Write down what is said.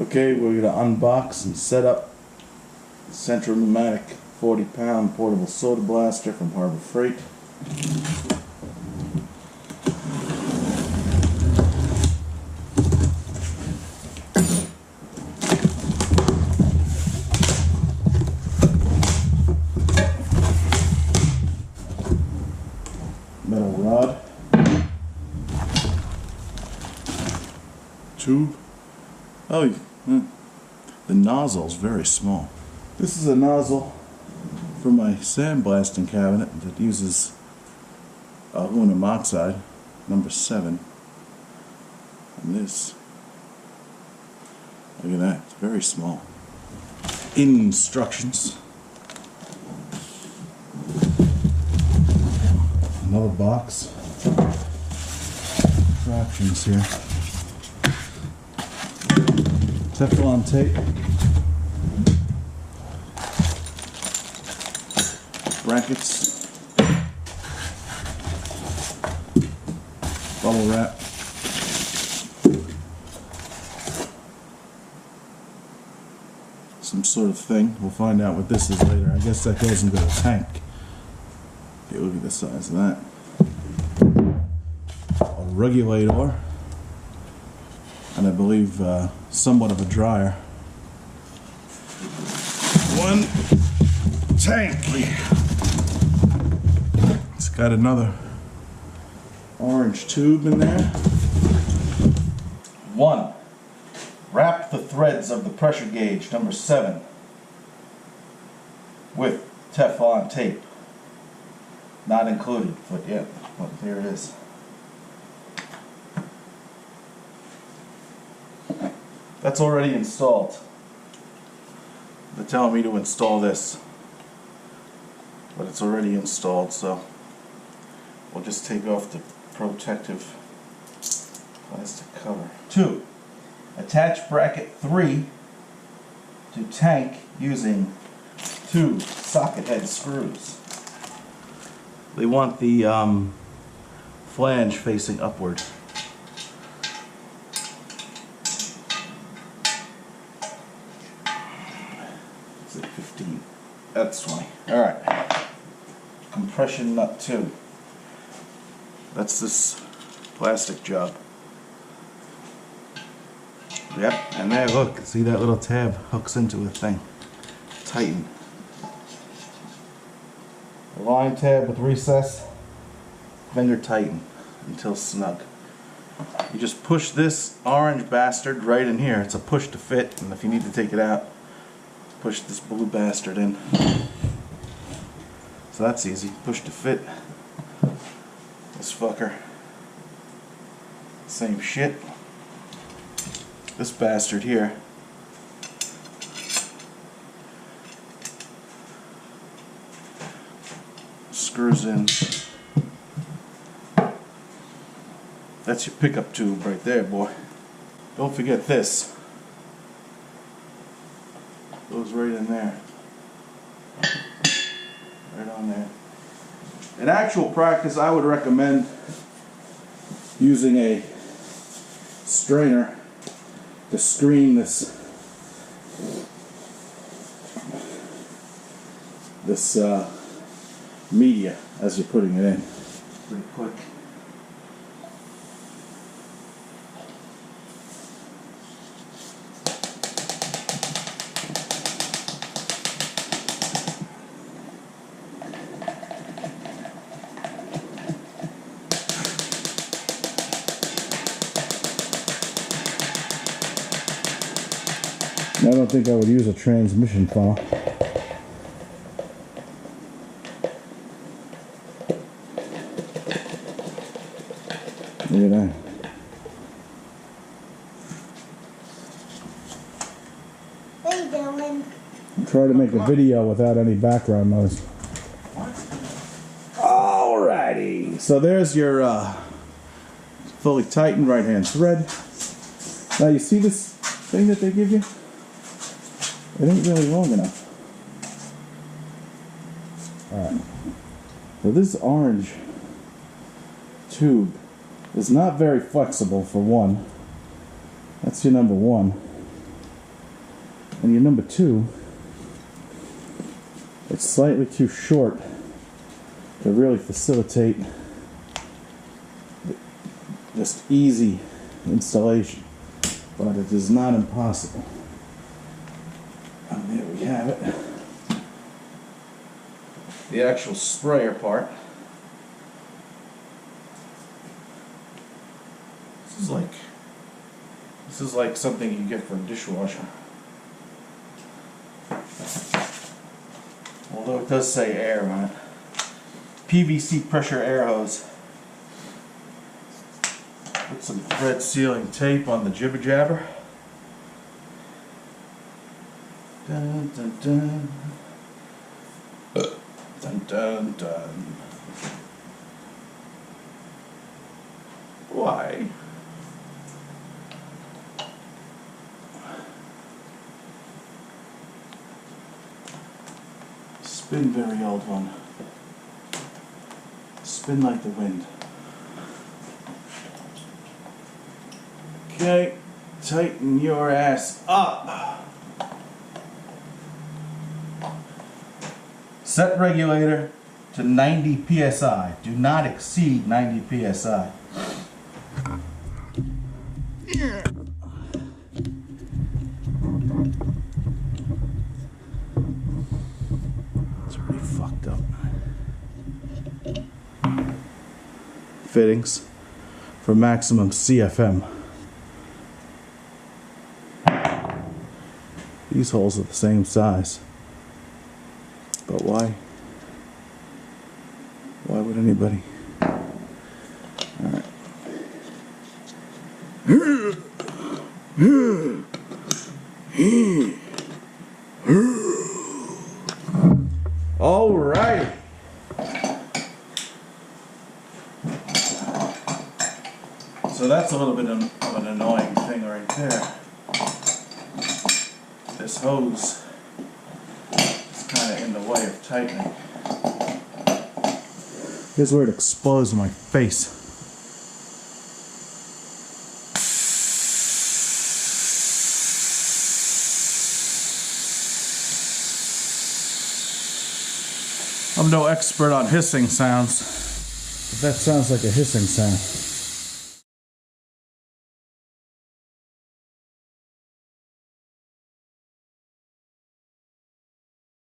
Okay, we're going to unbox and set up Central Pneumatic 40-pound portable soda blaster from Harbor Freight. Metal rod, tube. Oh, the nozzle is very small. This is a nozzle for my sandblasting cabinet that uses aluminum oxide, number 7. And this, look at that, it's very small. Instructions. Another box. Fractions here. Teflon tape. Brackets. Bubble wrap. Some sort of thing. We'll find out what this is later. I guess that goes into the tank. Okay, look at the size of that. A regulator. And I believe somewhat of a dryer. One tank. It's got another orange tube in there. 1. Wrap the threads of the pressure gauge, number 7, with Teflon tape. Not included, but yeah, well, here it is. That's already installed. They're telling me to install this, but it's already installed, so we'll just take off the protective plastic cover. 2. Attach bracket 3 to tank using 2 socket head screws. They want the flange facing upward. Is it 15? That's 20. Alright. Compression nut 2. That's this plastic job. Yep, and there, look, see that little tab hooks into a thing. Tighten. A line tab with recess. Finger tighten until snug. You just push this orange bastard right in here. It's a push to fit, and if you need to take it out, push this blue bastard in. So that's easy. Push to fit. This fucker. Same shit. This bastard here. Screws in. That's your pickup tube right there, boy. Don't forget this. Goes right in there. Right on there. In actual practice, I would recommend using a strainer to screen this media as you're putting it in. Pretty quick. I don't think I would use a transmission funnel. Look at that. Hey, Dylan. I'm trying to make a video without any background noise. Alrighty. So there's your fully tightened right hand thread. Now you see this thing that they give you? It ain't really long enough. Alright. So this orange tube is not very flexible for one. That's your number 1. And your number 2, it's slightly too short to really facilitate just easy installation, but it is not impossible. And there we have it. The actual sprayer part. This is like something you get for a dishwasher. Although it does say air on it. PVC pressure air hose. Put some thread sealing tape on the jibber jabber. Dun dun dun. Dun dun dun. Why? Spin, very old one. Spin like the wind. Okay, tighten your ass up. Set regulator to 90 psi. Do not exceed 90 psi. It's already fucked up. Fittings for maximum CFM. These holes are the same size. But why? Why would anybody? Alright. Alright. So that's a little bit of an annoying thing right there. This hose is kind of in the way of tightening. Here's where it explodes in my face. I'm no expert on hissing sounds, but that sounds like a hissing sound.